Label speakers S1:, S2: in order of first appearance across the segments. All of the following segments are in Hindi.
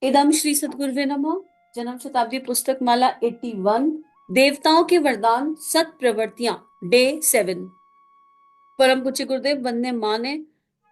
S1: इदम श्री सद्गुरुवे नमः। जन्म शताब्दी पुस्तक माला 81, देवताओं के वरदान सत प्रवृत्तियां, डे 7। परम पूज्य गुरुदेव वंदे माँ ने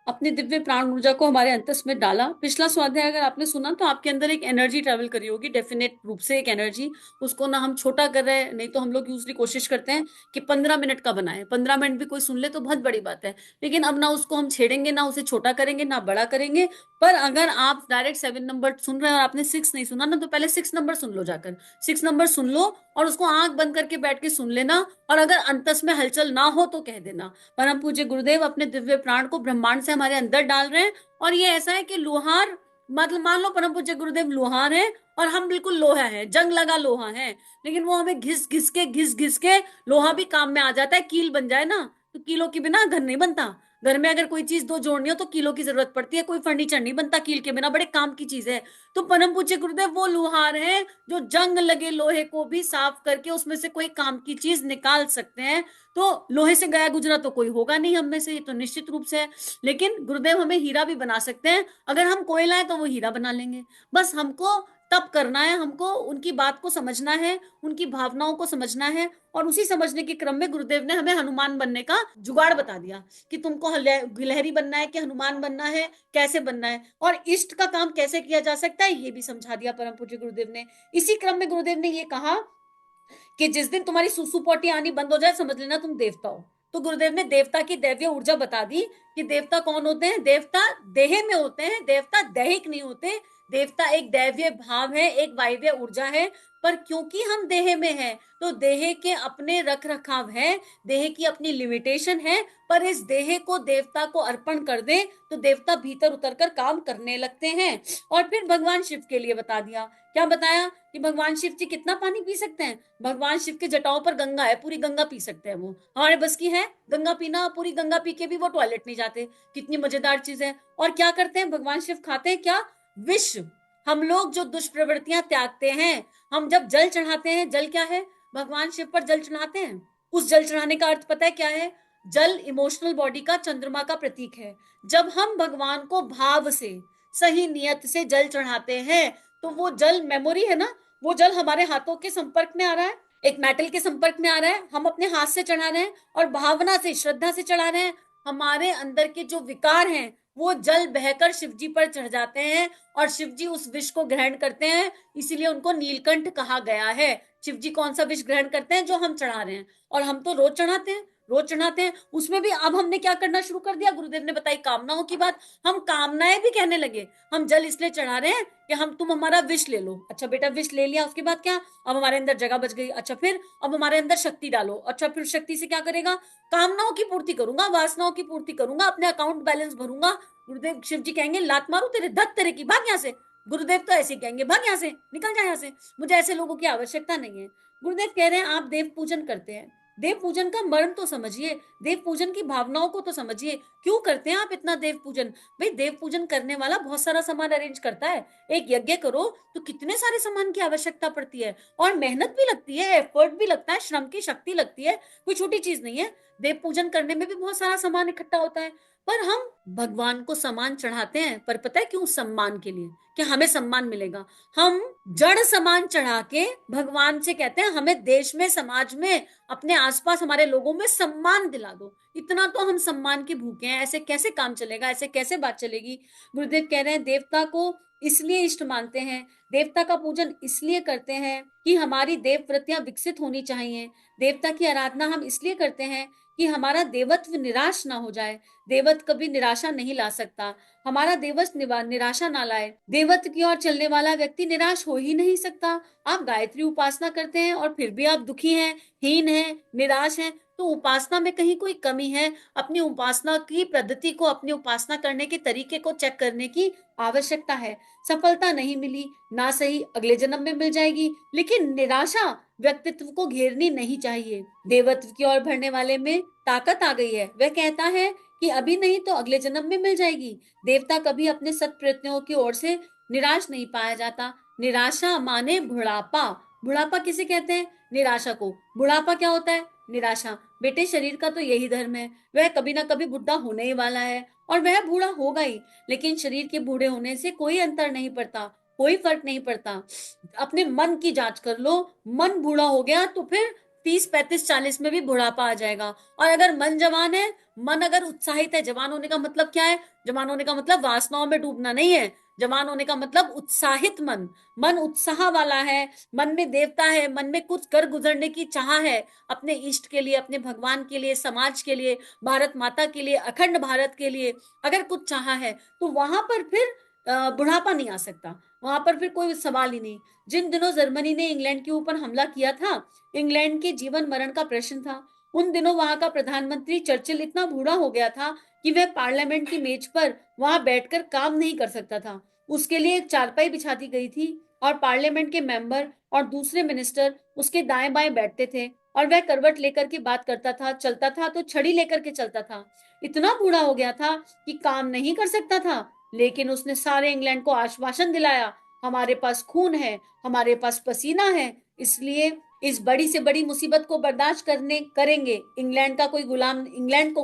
S1: अपने दिव्य प्राण ऊर्जा को हमारे अंतस में डाला। पिछला स्वाध्याय अगर आपने सुना तो आपके अंदर एक एनर्जी ट्रेवल करी होगी, डेफिनेट रूप से एक एनर्जी। उसको ना हम छोटा कर रहे हैं, नहीं तो हम लोग यूजली कोशिश करते हैं कि 15 मिनट का बनाए, 15 मिनट भी कोई सुन ले तो बहुत बड़ी बात है। लेकिन अब ना उसको हम छेड़ेंगे, ना उसे छोटा करेंगे, ना बड़ा करेंगे। पर अगर आप डायरेक्ट 7 नंबर सुन रहे हैं और आपने 6 नहीं सुना ना, तो पहले 6 नंबर सुन लो, जाकर 6 नंबर सुन लो और उसको आंख बंद करके बैठ के सुन लेना। और अगर अंतस में हलचल ना हो तो कह देना। परम पूज्य गुरुदेव अपने दिव्य प्राण को ब्रह्मांड से हमारे अंदर डाल रहे हैं। और ये ऐसा है कि लोहार, मतलब मान लो परम पूज्य गुरुदेव लोहार है और हम बिल्कुल लोहा है, जंग लगा लोहा है। लेकिन वो हमें घिस घिस के लोहा भी काम में आ जाता है, कील बन जाए ना। तो कीलों के बिना घर नहीं बनता। घर में अगर कोई चीज दो जोड़नी हो तो कीलों की जरूरत पड़ती है, कोई फर्नीचर नहीं बनता कील के बिना, बड़े काम की चीज है। तो परम पूज्य गुरुदेव वो लोहार है जो जंग लगे लोहे को भी साफ करके उसमें से कोई काम की चीज निकाल सकते हैं। तो लोहे से गया गुजरा तो कोई होगा नहीं हम में से, ये तो निश्चित रूप से है। लेकिन गुरुदेव हमें हीरा भी बना सकते हैं। अगर हम कोयला है तो वो हीरा बना लेंगे। बस हमको तब करना है, हमको उनकी बात को समझना है, उनकी भावनाओं को समझना है। और उसी समझने के क्रम में गुरुदेव ने हमें हनुमान बनने का जुगाड़ बता दिया कि तुमको गिलहरी बनना है कि हनुमान बनना है, कैसे बनना है और इष्ट का काम कैसे किया जा सकता है, ये भी समझा दिया परम पूज्य गुरुदेव ने। इसी क्रम में गुरुदेव ने ये कहा कि जिस दिन तुम्हारी सुसु पोटी आनी बंद हो जाए समझ लेना तुम देवता हो। तो गुरुदेव ने देवता की दैवीय ऊर्जा बता दी कि देवता कौन होते हैं। देवता देह में होते हैं, देवता दैहिक नहीं होते। देवता एक दैवीय भाव है, एक वायव्य ऊर्जा है। पर क्योंकि हम देह में हैं तो देह के अपने रख रखाव है, देह की अपनी लिमिटेशन है। पर इस देह को देवता को अर्पण कर दे तो देवता भीतर उतर कर काम करने लगते हैं। और फिर भगवान शिव के लिए बता दिया। क्या बताया कि भगवान शिव जी कितना पानी पी सकते हैं। भगवान शिव के जटाओं पर गंगा है, पूरी गंगा पी सकते हैं वो, हमारे बस की है गंगा पीना। पूरी गंगा पी के भी वो टॉयलेट नहीं जाते। कितनी मजेदार चीज है। और क्या करते हैं भगवान शिव, खाते हैं क्या, विष। हम लोग जो दुष्प्रवृत्तियां त्यागते हैं, हम जब जल चढ़ाते हैं, जल क्या है, भगवान शिव पर जल चढ़ाते हैं। उस जल चढ़ाने का अर्थ पता है क्या है। जल इमोशनल बॉडी का, चंद्रमा का प्रतीक है। जब हम भगवान को भाव से, सही नियत से जल चढ़ाते हैं तो वो जल मेमोरी है ना, वो जल हमारे हाथों के संपर्क में आ रहा है, एक मेटल के संपर्क में आ रहा है, हम अपने हाथ से चढ़ा रहे हैं और भावना से, श्रद्धा से चढ़ा रहे हैं। हमारे अंदर के जो विकार हैं वो जल बहकर शिव जी पर चढ़ जाते हैं और शिव जी उस विष को ग्रहण करते हैं। इसीलिए उनको नीलकंठ कहा गया है। शिव जी कौन सा विष ग्रहण करते हैं, जो हम चढ़ा रहे हैं। और हम तो रोज चढ़ाते हैं, रोज चढ़ाते हैं। उसमें भी अब हमने क्या करना शुरू कर दिया, गुरुदेव ने बताई कामनाओं की बात। हम कामनाएं भी कहने लगे। हम जल इसलिए चढ़ा रहे हैं कि हम, तुम हमारा विष ले लो। अच्छा बेटा विष ले लिया, उसके बाद क्या, अब हमारे अंदर जगह बच गई। अच्छा फिर अब हमारे अंदर शक्ति डालो। अच्छा फिर शक्ति से क्या करेगा, कामनाओं की पूर्ति करूंगा, वासनाओं की पूर्ति करूंगा, अपने अकाउंट बैलेंस भरूंगा। गुरुदेव शिव जी कहेंगे लात मारू तेरे, धत तेरे की, भाग यहाँ से। गुरुदेव तो ऐसे कहेंगे भाग यहाँ से, निकल जाए यहाँ से, मुझे ऐसे लोगों की आवश्यकता नहीं है। गुरुदेव कह रहे हैं आप देव पूजन करते हैं, देव पूजन का मर्म तो समझिए, देव पूजन की भावनाओं को तो समझिए। क्यों करते हैं आप इतना देव पूजन। भाई देव पूजन करने वाला बहुत सारा सामान अरेंज करता है। एक यज्ञ करो तो कितने सारे सामान की आवश्यकता पड़ती है और मेहनत भी लगती है, एफर्ट भी लगता है, श्रम की शक्ति लगती है, कोई छोटी चीज नहीं है। देव पूजन करने में भी बहुत सारा सामान इकट्ठा होता है। पर हम भगवान को सम्मान चढ़ाते हैं, पर पता है क्यों, सम्मान के लिए, कि हमें सम्मान मिलेगा। हम जड़ सामान चढ़ा के भगवान से कहते हैं हमें देश में, समाज में, अपने आसपास हमारे लोगों में सम्मान दिला दो। इतना तो हम सम्मान के भूखे हैं, ऐसे कैसे काम चलेगा, ऐसे कैसे बात चलेगी। गुरुदेव कह रहे हैं देवता को इसलिए इष्ट मानते हैं, देवता का पूजन इसलिए करते हैं कि हमारी देव वृत्तियां विकसित होनी चाहिए। देवता की आराधना हम इसलिए करते हैं कि हमारा देवत्व निराश ना हो जाए। देवत्व कभी निराशा नहीं ला सकता। हमारा देवत्व निराशा ना लाए। देवत्व की ओर चलने वाला व्यक्ति निराश हो ही नहीं सकता। आप गायत्री उपासना करते हैं और फिर भी आप दुखी हैं, हीन हैं, निराश हैं, तो उपासना में कहीं कोई कमी है। अपनी उपासना की पद्धति को, अपनी उपासना करने के तरीके को चेक करने की आवश्यकता है। सफलता नहीं मिली ना सही, अगले जन्म में मिल जाएगी, लेकिन निराशा व्यक्तित्व को घेरनी नहीं चाहिए। देवत्व की ओर बढ़ने वाले में ताकत आ गई है। वह कहता है कि अभी नहीं तो अगले जन्म में मिल जाएगी। देवता कभी अपने सत प्रयत्नों की ओर से निराश नहीं पाया जाता। निराशा माने बुढ़ापा। बुढ़ापा किसे कहते हैं, निराशा को। बुढ़ापा क्या होता है, निराशा। बेटे शरीर का तो यही धर्म है, वह कभी ना कभी बुढ़ा होने ही वाला है और वह बूढ़ा होगा ही। लेकिन शरीर के बूढ़े होने से कोई अंतर नहीं पड़ता। कोई फर्क नहीं पड़ता। अपने मन की जांच कर लो, मन बूढ़ा हो गया तो फिर 30 35 40 में भी बुढ़ापा आ जाएगा। और अगर मन जवान है, मन अगर उत्साहित है, जवान होने का मतलब क्या है? जवान होने का मतलब वासनाओं में डूबना नहीं है। जवान होने का मतलब उत्साहित मन, मन उत्साह वाला है, मन में देवता है, मन में कुछ कर गुजरने की चाह है, अपने इष्ट के लिए, अपने भगवान के लिए, समाज के लिए, भारत माता के लिए, अखंड भारत के लिए अगर कुछ चाह है, तो वहां पर फिर बुढ़ापा नहीं आ सकता, वहां पर फिर कोई सवाल ही नहीं। जिन दिनों जर्मनी ने इंग्लैंड के ऊपर हमला किया था, इंग्लैंड के जीवन मरण का प्रश्न था। उन दिनों वहां का प्रधानमंत्री चर्चिल इतना बूढ़ा हो गया था कि वह पार्लियामेंट की मेज पर वहां बैठकर काम नहीं कर सकता था। उसके लिए एक चारपाई बिछा दी गई थी और पार्लियामेंट के मेंबर और दूसरे मिनिस्टर उसके दाएं बाएं बैठते थे, और वह करवट लेकर के बात करता था, चलता था तो छड़ी लेकर के चलता था। इतना बूढ़ा हो गया था कि काम नहीं कर सकता था, लेकिन उसने सारे इंग्लैंड को आश्वासन दिलाया, हमारे पास खून है, हमारे पास पसीना है, इसलिए इस बड़ी से बड़ी मुसीबत को बर्दाश्त करने करेंगे। इंग्लैंड को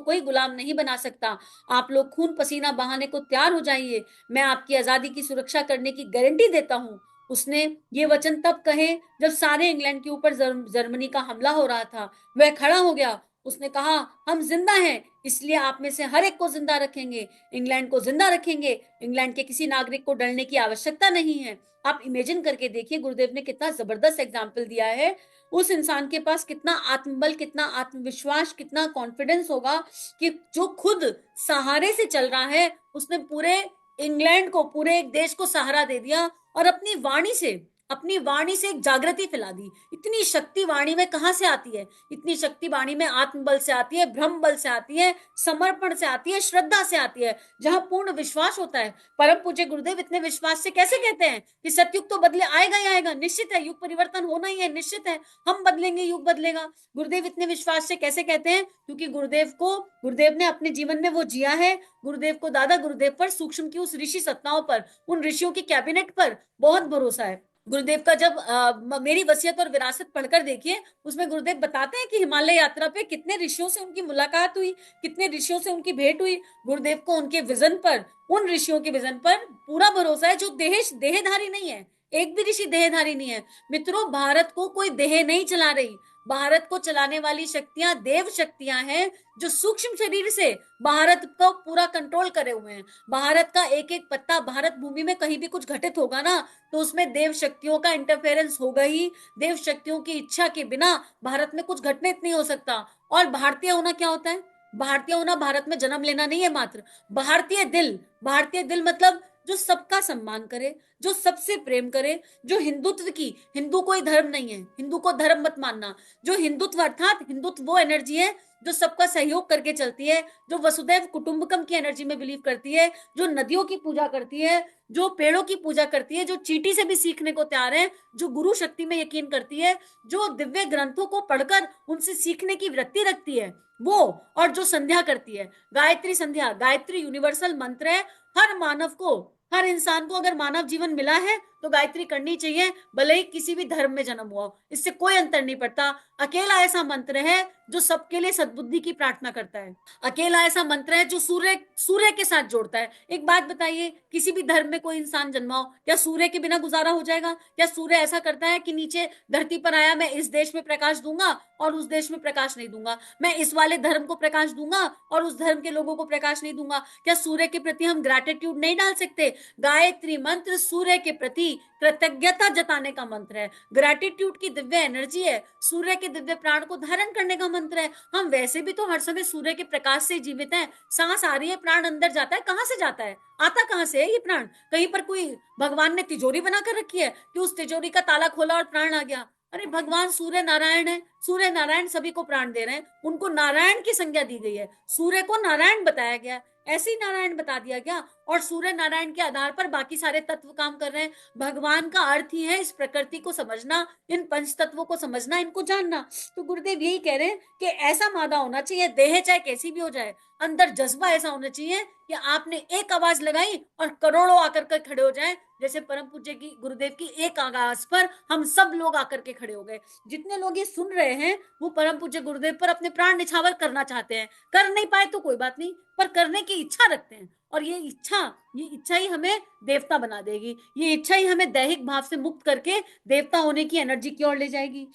S1: कोई गुलाम नहीं बना सकता। आप लोग खून पसीना बहाने को तैयार हो जाइए, मैं आपकी आजादी की सुरक्षा करने की गारंटी देता हूँ। उसने ये वचन तब कहे जब सारे इंग्लैंड के ऊपर जर्मनी का हमला हो रहा था। वह खड़ा हो गया, उसने कहा, हम जिंदा हैं, इसलिए आप में से हर एक को जिंदा रखेंगे, इंग्लैंड को जिंदा रखेंगे, इंग्लैंड के किसी नागरिक को डरने की आवश्यकता नहीं है। आप इमेजिन करके देखिए, गुरुदेव ने कितना जबरदस्त एग्जाम्पल दिया है। उस इंसान के पास कितना आत्मबल, कितना आत्मविश्वास, कितना कॉन्फिडेंस होगा कि जो खुद सहारे से चल रहा है, उसने पूरे इंग्लैंड को, पूरे एक देश को सहारा दे दिया, और अपनी वाणी से एक जागृति फैला दी। इतनी शक्ति वाणी में कहां से आती है? इतनी शक्ति वाणी में आत्मबल से आती है, ब्रह्म बल से आती है, समर्पण से आती है, श्रद्धा से आती है, जहां पूर्ण विश्वास होता है। परम पूज्य गुरुदेव इतने विश्वास से कैसे कहते हैं कि सतयुग तो बदले, आएगा ही आएगा, निश्चित है, युग परिवर्तन होना ही है, निश्चित है, हम बदलेंगे, युग बदलेगा। गुरुदेव इतने विश्वास से कैसे कहते हैं? क्योंकि गुरुदेव ने अपने जीवन में वो जिया है। गुरुदेव को दादा गुरुदेव पर, सूक्ष्म की उस ऋषि सत्ताओं पर, उन ऋषियों की कैबिनेट पर बहुत भरोसा है। गुरुदेव का जब मेरी वसीयत और विरासत पढ़कर देखिए, उसमें गुरुदेव बताते हैं कि हिमालय यात्रा पे कितने ऋषियों से उनकी मुलाकात हुई, कितने ऋषियों से उनकी भेंट हुई। गुरुदेव को उनके विजन पर, उन ऋषियों के विजन पर पूरा भरोसा है, जो देहधारी नहीं है। एक भी ऋषि देहधारी नहीं है। मित्रों, भारत को कोई देह नहीं चला रही, भारत को चलाने वाली शक्तियां देव शक्तियां हैं, जो सूक्ष्म शरीर से भारत को पूरा कंट्रोल करे हुए हैं। भारत का एक एक पत्ता, भारत भूमि में कहीं भी कुछ घटित होगा ना, तो उसमें देव शक्तियों का इंटरफेरेंस होगा ही। देव शक्तियों की इच्छा के बिना भारत में कुछ घटित नहीं हो सकता। और भारतीय होना क्या होता है? भारतीय होना भारत में जन्म लेना नहीं है मात्र। भारतीय दिल मतलब जो सबका सम्मान करे, जो सबसे प्रेम करे, जो हिंदुत्व की, हिंदू कोई धर्म नहीं है, हिंदू को धर्म मत मानना, जो हिंदुत्व, अर्थात हिंदुत्व वो एनर्जी है जो सबका सहयोग करके चलती है, जो वसुदैव कुटुंबकम की एनर्जी में बिलीव करती है, जो नदियों की पूजा करती है, जो पेड़ों की पूजा करती है, जो चींटी से भी सीखने को तैयार है, जो गुरु शक्ति में यकीन करती है, जो दिव्य ग्रंथों को पढ़कर उनसे सीखने की वृत्ति रखती है, वो, और जो संध्या करती है, गायत्री संध्या। गायत्री यूनिवर्सल मंत्र है। हर मानव को, हर इंसान को अगर मानव जीवन मिला है तो गायत्री करनी चाहिए, भले ही किसी भी धर्म में जन्म हुआ हो, इससे कोई अंतर नहीं पड़ता। अकेला ऐसा मंत्र है जो सबके लिए सद्बुद्धि की प्रार्थना करता है। अकेला ऐसा मंत्र है जो सूर्य के साथ जोड़ता है। एक बात बताइए, किसी भी धर्म में कोई इंसान जन्मा हो, क्या सूर्य के बिना गुजारा हो जाएगा? क्या सूर्य ऐसा करता है कि नीचे धरती पर आया, मैं इस देश में प्रकाश दूंगा और उस देश में प्रकाश नहीं दूंगा, मैं इस वाले धर्म को प्रकाश दूंगा और उस धर्म के लोगों को प्रकाश नहीं दूंगा? क्या सूर्य के प्रति हम ग्रेटिट्यूड नहीं डाल सकते? गायत्री मंत्र सूर्य के प्रति कृतज्ञता जताने का मंत्र है, ग्रेटिट्यूड की दिव्य एनर्जी है, सूर्य के दिव्य प्राण को धारण करने का मंत्र है। हम वैसे भी तो हर समय सूर्य के प्रकाश से जीवित हैं। सांस आ रही है, प्राण अंदर जाता है, कहां से जाता है, आता कहां से है ये प्राण? कहीं पर कोई भगवान ने तिजोरी बनाकर रखी है कि उस तिजोरी का ताला खोला और प्राण आ गया? अरे भगवान सूर्य नारायण है, सूर्य नारायण सभी को प्राण दे रहे हैं, उनको नारायण की संज्ञा दी गई है, सूर्य को नारायण बताया गया, ऐसे ही नारायण बता दिया गया, और सूर्य नारायण के आधार पर बाकी सारे तत्व काम कर रहे हैं। भगवान का अर्थ ही है इस प्रकृति को समझना, इन पंच तत्वों को समझना, इनको जानना। तो गुरुदेव यही कह रहे हैं कि ऐसा मादा होना चाहिए, देह चाहे कैसी भी हो जाए, अंदर जज्बा ऐसा होना चाहिए कि आपने एक आवाज लगाई और करोड़ों आकर के खड़े हो जाए, जैसे परम पूज्य की गुरुदेव की एक आवाज पर हम सब लोग आकर के खड़े हो गए। जितने लोग ये सुन रहे हैं वो परम पूज्य गुरुदेव पर अपने प्राण निछावर करना चाहते हैं, कर नहीं पाए तो कोई बात नहीं, पर करने की की इच्छा रखते हैं, और ये इच्छा ही हमें देवता बना देगी। ये इच्छा ही हमें दैहिक भाव से मुक्त करके देवता होने की एनर्जी की ओर ले जाएगी।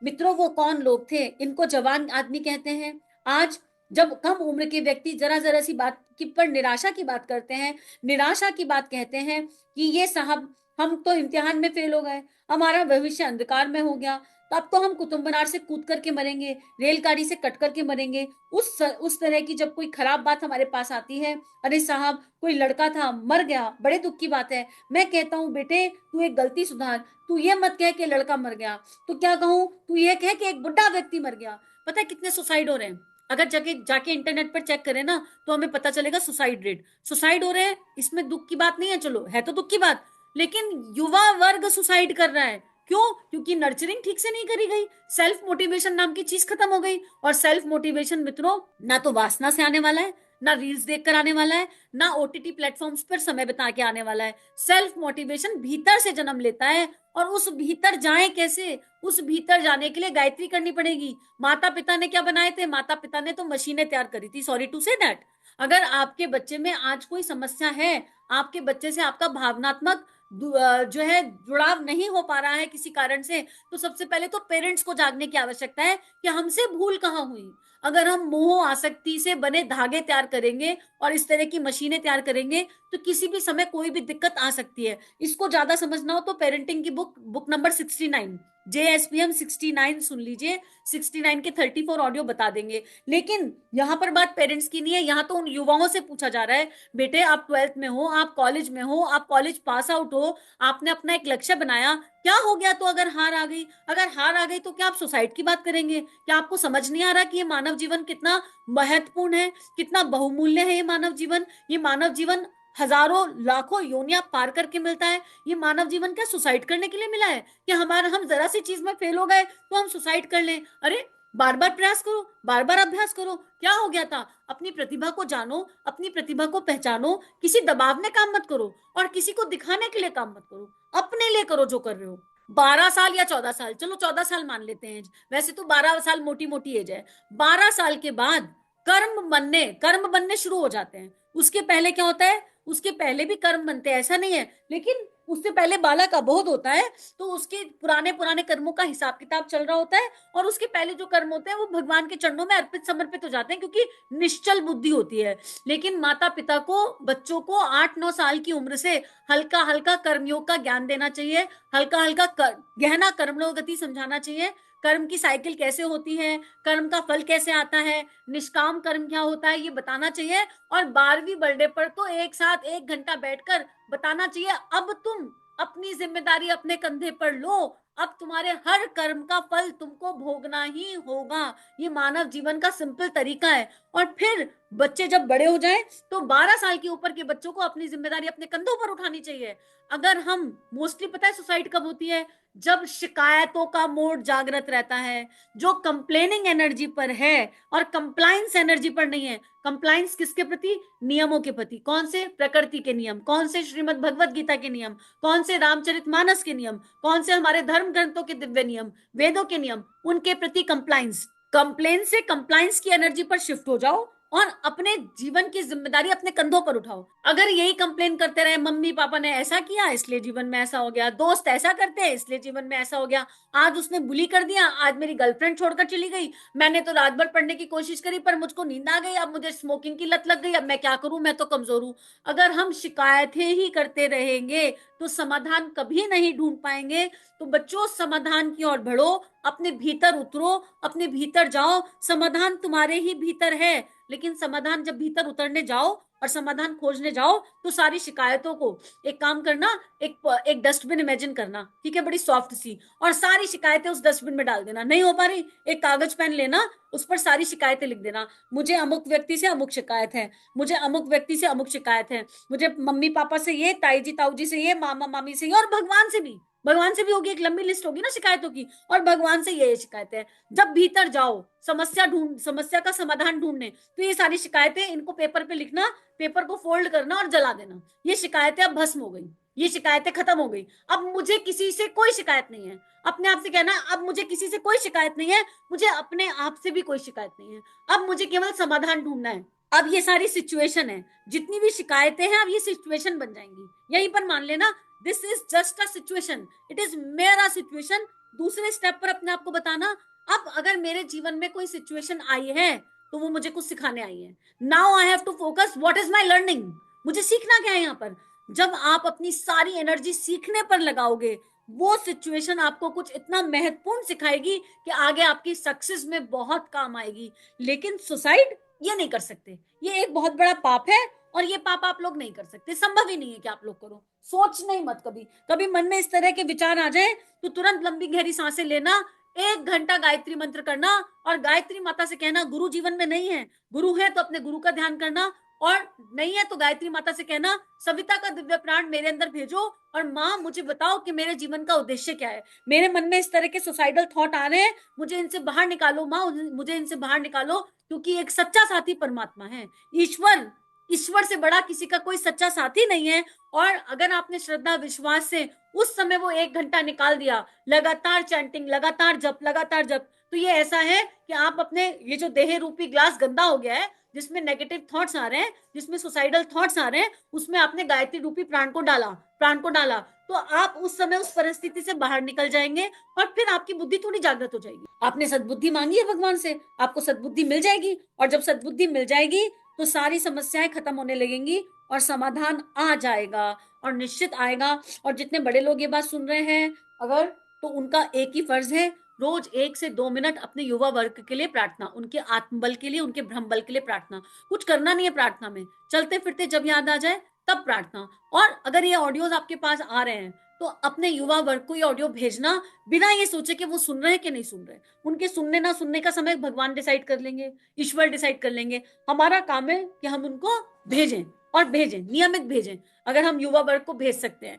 S1: मित्रों, वो कौन लोग थे? इनको जवान आदमी कहते हैं। आज जब कम उम्र के व्यक्ति जरा जरा सी बात की पर निराशा की बात करते हैं, निराशा की बात कहते हैं कि ये साहब, हम तो इम्तिहान में फेल हो गए, हमारा भविष्य अंधकार में हो गया, तो अब तो हम कुतुब मीनार से कूद करके मरेंगे, रेलगाड़ी से कट करके मरेंगे। उस तरह की जब कोई खराब बात हमारे पास आती है, अरे साहब कोई लड़का था मर गया, बड़े दुख की बात है। मैं कहता हूँ बेटे, तू एक गलती सुधार, तू ये मत कह के लड़का मर गया, तो क्या कहूँ, तू ये कह कि एक बुढ़ा व्यक्ति मर गया। पता है कितने सुसाइड हो रहे हैं? अगर जाके जाके इंटरनेट पर चेक करें ना, तो हमें पता चलेगा सुसाइड रेट। सुसाइड हो रहे हैं, इसमें दुख की बात नहीं है, चलो है तो दुख की बात, लेकिन युवा वर्ग सुसाइड कर रहा है। क्यों? क्योंकि नर्चरिंग ठीक से नहीं करी गई, सेल्फ मोटिवेशन नाम की चीज खत्म हो गई। और सेल्फ मोटिवेशन मित्रों, ना तो वासना से आने वाला है, ना रील्स देखकर आने वाला है, ना ओटीटी प्लेटफॉर्म्स पर समय बिता के आने वाला है। सेल्फ मोटिवेशन भीतर से जन्म लेता है, और उस भीतर जाए कैसे? उस भीतर जाने के लिए गायत्री करनी पड़ेगी। माता पिता ने क्या बनाए थे? माता पिता ने तो मशीनें तैयार करी थी, सॉरी टू से दैट। अगर आपके बच्चे में आज कोई समस्या है, आपके बच्चे से आपका भावनात्मक जो है जुड़ाव नहीं हो पा रहा है किसी कारण से, तो सबसे पहले तो पेरेंट्स को जागने की आवश्यकता है कि हमसे भूल कहाँ हुई। अगर हम मोह आसक्ति से बने धागे तैयार करेंगे और इस तरह की मशीनें तैयार करेंगे, तो किसी भी समय कोई भी दिक्कत आ सकती है। इसको ज्यादा समझना हो तो पेरेंटिंग की बुक नंबर 69, JSPM 69 सुन लीजिए। 69 के 34 ऑडियो बता देंगे। लेकिन यहाँ पर बात पेरेंट्स की नहीं है, यहाँ तो उन युवाओं से पूछा जा रहा है, बेटे आप 12th में हो, आप कॉलेज में हो, आप कॉलेज पास आउट हो, आपने अपना एक लक्ष्य बनाया, क्या हो गया तो अगर हार आ गई? अगर हार आ गई तो क्या आप सुसाइड की बात करेंगे? क्या आपको समझ नहीं आ रहा कि ये मानव जीवन कितना महत्वपूर्ण है, कितना बहुमूल्य है? ये मानव जीवन, ये मानव जीवन हजारों लाखों योनियां पार करके मिलता है। ये मानव जीवन क्या सुसाइड करने के लिए मिला है कि हम जरा सी चीज में फेल हो गए तो हम सुसाइड कर लें? अरे बार बार प्रयास करो, बार बार अभ्यास करो। क्या हो गया था? अपनी प्रतिभा को जानो, अपनी प्रतिभा को पहचानो, किसी दबाव में काम मत करो और किसी को दिखाने के लिए काम मत करो, अपने लिए करो जो कर रहे हो। 12 साल या 14 साल, चलो 14 साल मान लेते हैं, वैसे तो 12 साल मोटी मोटी एज है। 12 साल के बाद कर्म बनने शुरू हो जाते हैं। उसके पहले क्या होता है? उसके पहले भी कर्म बनते हैं, ऐसा नहीं है, लेकिन उससे पहले बालक अबोध होता है, तो उसके पुराने पुराने कर्मों का हिसाब किताब चल रहा होता है, और उसके पहले जो कर्म होते हैं वो भगवान के चरणों में अर्पित समर्पित हो जाते हैं, क्योंकि निश्चल बुद्धि होती है। लेकिन माता पिता को बच्चों को 8-9 साल की उम्र से हल्का हल्का कर्मयोग का ज्ञान देना चाहिए, हल्का हल्का गहना कर्मयोग गति समझाना चाहिए। कर्म की साइकिल कैसे होती है, कर्म का फल कैसे आता है, निष्काम कर्म क्या होता है, ये बताना चाहिए। और 12वीं बर्थडे पर तो एक साथ 1 घंटा बैठकर बताना चाहिए, अब तुम अपनी जिम्मेदारी अपने कंधे पर लो, अब तुम्हारे हर कर्म का फल तुमको भोगना ही होगा। ये मानव जीवन का सिंपल तरीका है। और फिर बच्चे जब बड़े हो जाएं, तो 12 साल के ऊपर के बच्चों को अपनी जिम्मेदारी अपने कंधों पर उठानी चाहिए। अगर हम मोस्टली, पता है सुसाइड कब होती है? जब शिकायतों का मोड जागृत रहता है, जो कंप्लेनिंग एनर्जी पर है और कंप्लायंस एनर्जी पर नहीं है। कंप्लायंस किसके प्रति? नियमों के प्रति। कौन से? प्रकृति के नियम। कौन से? श्रीमद् भगवत गीता के नियम। कौन से? रामचरितमानस के नियम। कौन से? हमारे धर्म ग्रंथों के दिव्य नियम, वेदों के नियम, उनके प्रति कंप्लायंस। कंप्लेन से कंप्लायंस की एनर्जी पर शिफ्ट हो जाओ और अपने जीवन की जिम्मेदारी अपने कंधों पर उठाओ। अगर यही कंप्लेन करते रहे, मम्मी पापा ने ऐसा किया इसलिए जीवन में ऐसा हो गया, दोस्त ऐसा करते हैं इसलिए जीवन में ऐसा हो गया, आज उसने बुली कर दिया, आज मेरी गर्लफ्रेंड छोड़कर चली गई, मैंने तो रात भर पढ़ने की कोशिश करी पर मुझको नींद आ गई, अब मुझे स्मोकिंग की लत लग गई, अब मैं क्या करूं, मैं तो कमजोर हूं। अगर हम शिकायतें ही करते रहेंगे तो समाधान कभी नहीं ढूंढ पाएंगे। तो बच्चों, समाधान की ओर बढ़ो, अपने भीतर उतरो, अपने भीतर जाओ। समाधान तुम्हारे ही भीतर है। लेकिन समाधान जब भीतर उतरने जाओ और समाधान खोजने जाओ, तो सारी शिकायतों को एक काम करना, एक डस्टबिन इमेजिन करना, ठीक है, बड़ी सॉफ्ट सी, और सारी शिकायतें उस डस्टबिन में डाल देना। नहीं हो पा रही, एक कागज पेन लेना, उस पर सारी शिकायतें लिख देना। मुझे अमुक व्यक्ति से अमुक शिकायत है, मुझे अमुक व्यक्ति से अमुक शिकायत है, मुझे मम्मी पापा से ये, ताई जी ताऊ जी से ये, मामा मामी से ये, और भगवान से भी। भगवान से भी होगी, एक लंबी लिस्ट होगी ना शिकायतों की, और भगवान से ये शिकायतें हैं। जब भीतर जाओ समस्या का समाधान ढूंढने, तो ये सारी शिकायतें, इनको पेपर पे लिखना, पेपर को फोल्ड करना और जला देना। ये शिकायतें अब भस्म हो गई, ये शिकायतें खत्म हो गई, अब मुझे किसी से कोई शिकायत नहीं है। अपने आप से कहना, अब मुझे किसी से कोई शिकायत नहीं है, मुझे अपने आप से भी कोई शिकायत नहीं है, अब मुझे केवल समाधान ढूंढना है। अब ये सारी सिचुएशन है, जितनी भी शिकायतें हैं अब ये सिचुएशन बन जाएंगी, यहीं पर मान लेना this is just a situation, it is मेरा सिचुएशन। दूसरे स्टेप पर अपने आप को बताना, अब अगर मेरे जीवन में कोई सिचुएशन आई है तो वो मुझे कुछ सिखाने आई है। Now I have to focus what is my learning, मुझे सीखना क्या है यहाँ पर। जब आप अपनी सारी एनर्जी सीखने पर लगाओगे, वो सिचुएशन आपको कुछ इतना महत्वपूर्ण सिखाएगी कि आगे आपकी सक्सेस में बहुत काम आएगी। लेकिन सुसाइड ये नहीं कर सकते, ये एक बहुत बड़ा पाप है और ये पाप आप लोग नहीं कर सकते, संभव ही नहीं है कि आप लोग करो। सोचना ही मत कभी, कभी मन में इस तरह के विचार आ जाए तो तुरंत लंबी गहरी सांसें लेना, 1 घंटा गायत्री मंत्र करना और गायत्री माता से कहना गुरु जीवन में नहीं है, गुरु है तो अपने गुरु का ध्यान करना, और नहीं है तो गायत्री माता से कहना सविता का दिव्य प्राण मेरे अंदर भेजो और माँ मुझे बताओ कि मेरे जीवन का उद्देश्य क्या है। मेरे मन में इस तरह के सुसाइडल थॉट आ रहे हैं, मुझे इनसे बाहर निकालो माँ, मुझे इनसे बाहर निकालो, क्योंकि एक सच्चा साथी परमात्मा है, ईश्वर, ईश्वर से बड़ा किसी का कोई सच्चा साथी नहीं है। और अगर आपने श्रद्धा विश्वास से उस समय वो 1 घंटा निकाल दिया, लगातार चैंटिंग, लगातार जप, लगातार जप, तो ये ऐसा है कि आप अपने ये जो देह रूपी ग्लास गंदा हो गया है, जिसमें नेगेटिव थॉट्स आ रहे हैं, जिसमें सुसाइडल थॉट्स आ रहे हैं, उसमें आपने गायत्री रूपी प्राण को डाला, प्राण को डाला, तो आप उस समय उस परिस्थिति से बाहर निकल जाएंगे और फिर आपकी बुद्धि थोड़ी जागृत हो जाएगी। आपने सद्बुद्धि मांगी है भगवान से, आपको सद्बुद्धि मिल जाएगी, और जब सद्बुद्धि मिल जाएगी तो सारी समस्याएं खत्म होने लगेंगी और समाधान आ जाएगा और निश्चित आएगा। और जितने बड़े लोग ये बात सुन रहे हैं अगर, तो उनका एक ही फर्ज है, रोज 1 से 2 मिनट अपने युवा वर्ग के लिए प्रार्थना, उनके आत्मबल के लिए, उनके ब्रह्म बल के लिए प्रार्थना। कुछ करना नहीं है प्रार्थना में, चलते फिरते जब याद आ जाए तब प्रार्थना। और अगर ये ऑडियोज आपके पास आ रहे हैं तो अपने युवा वर्ग को ये ऑडियो भेजना, बिना ये सोचे कि वो सुन रहे हैं कि नहीं सुन रहे। उनके सुनने ना सुनने का समय भगवान डिसाइड कर लेंगे, ईश्वर डिसाइड कर लेंगे। हमारा काम है कि हम उनको भेजें, और भेजें, नियमित भेजें, अगर हम युवा वर्ग को भेज सकते हैं,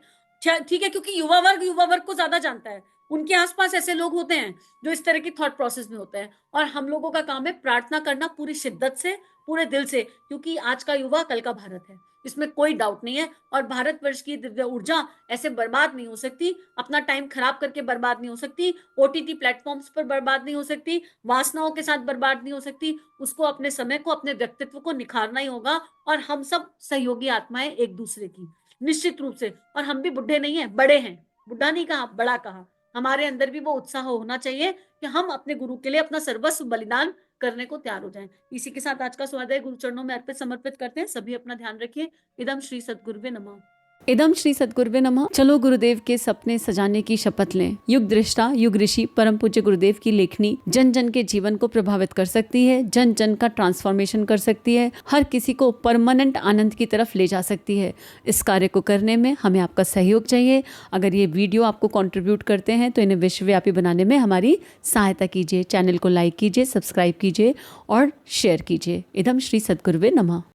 S1: ठीक है, क्योंकि युवा वर्ग को ज्यादा जानता है, उनके आसपास ऐसे लोग होते हैं जो इस तरह की थॉट प्रोसेस में होते हैं। और हम लोगों का काम है प्रार्थना करना पूरी शिद्दत से, पूरे दिल से, क्योंकि आज का युवा कल का भारत है, इसमें कोई डाउट नहीं है। और भारतवर्ष की दिव्य ऊर्जा ऐसे बर्बाद नहीं हो सकती, अपना टाइम खराब करके बर्बाद नहीं हो सकती, ओटीटी प्लेटफॉर्म्स पर बर्बाद नहीं हो सकती, वासनाओं के साथ बर्बाद नहीं हो सकती। उसको अपने समय को, अपने व्यक्तित्व को निखारना ही होगा। और हम सब सहयोगी आत्माएं एक दूसरे की, निश्चित रूप से। और हम भी बुढ़े नहीं है, बड़े हैं, बुढ़ा नहीं कहा, बड़ा कहा। हमारे अंदर भी वो उत्साह होना चाहिए कि हम अपने गुरु के लिए अपना सर्वस्व बलिदान करने को तैयार हो जाएं। इसी के साथ आज का स्वाध्याय गुरु चरणों में अर्पित समर्पित करते हैं। सभी अपना ध्यान रखिए। इदम श्री सद्गुरुवे नमः।
S2: इदम श्री सद्गुरुवे नमः। चलो गुरुदेव के सपने सजाने की शपथ लें। युग दृष्टा, युग ऋषि, परम पूज्य गुरुदेव की लेखनी जन जन के जीवन को प्रभावित कर सकती है, जन जन का ट्रांसफॉर्मेशन कर सकती है, हर किसी को परमानेंट आनंद की तरफ ले जा सकती है। इस कार्य को करने में हमें आपका सहयोग चाहिए। अगर ये वीडियो आपको कंट्रीब्यूट करते हैं तो इन्हें विश्वव्यापी बनाने में हमारी सहायता कीजिए। चैनल को लाइक कीजिए, सब्सक्राइब कीजिए और शेयर कीजिए। इदम श्री सद्गुरुवे नमः।